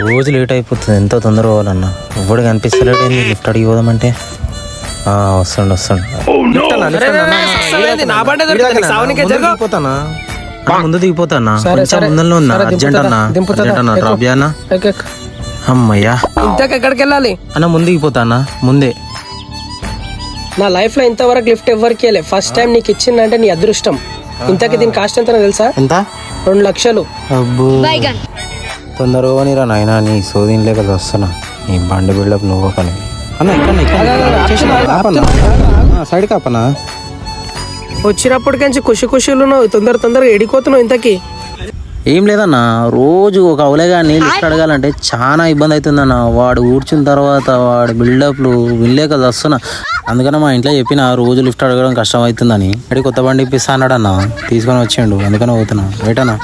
రోజు లేట్ అయిపోతుంది, ఎంతో తొందర పోవాలన్నా. ఎవ్వడు కనిపిస్తలేడు, ఏంది లిఫ్ట్ అడిగి పోదామంటే వస్తుండు ముందు దిగిపోతానా, కొంచెం ముందరలో ఉన్నా. అర్జెంట్ అన్నా డ్రాప్ చేయన్నా. అమ్మయ్యా ఎక్కడికి వెళ్ళాలి అన్న, ముందు దిగిపోతానా ముందే. నా లైఫ్ లో ఇంతవరకు లిఫ్ట్ ఎవరికి ఫస్ట్ టైం నీకు ఇచ్చిందంటే నీ అదృష్టం. ఇంతకి దీని కాస్ట్ ఎంత తెలుసా? ఎంత? 2 లక్షలు. అబ్బో తొందరగా నీరా నాయన, నీ సోదీని లేక వస్తున్నా. నీ బండి బిల్డప్ నువ్వు పని అన్న. సైడ్ కాపనా వచ్చినప్పటికంచి ఖుషులు తొందరగా ఎడిపోతున్నావు. ఇంతకి ఏం లేదన్నా, రోజు ఒక అవలేగాన్ని లిఫ్ట్ అడగాలంటే చాలా ఇబ్బంది అవుతుందన్న. వాడు కూర్చున్న తర్వాత వాడు బిల్డప్లు వినలేక వస్తున్నా. అందుకని మా ఇంట్లో చెప్పిన రోజు లిఫ్ట్ అడగడం కష్టం అవుతుందని. అడిగి కొత్త బండి ఇప్పిస్తా అన్నాడన్న, తీసుకొని వచ్చిండు. అందుకని పోతున్నా. బయటనా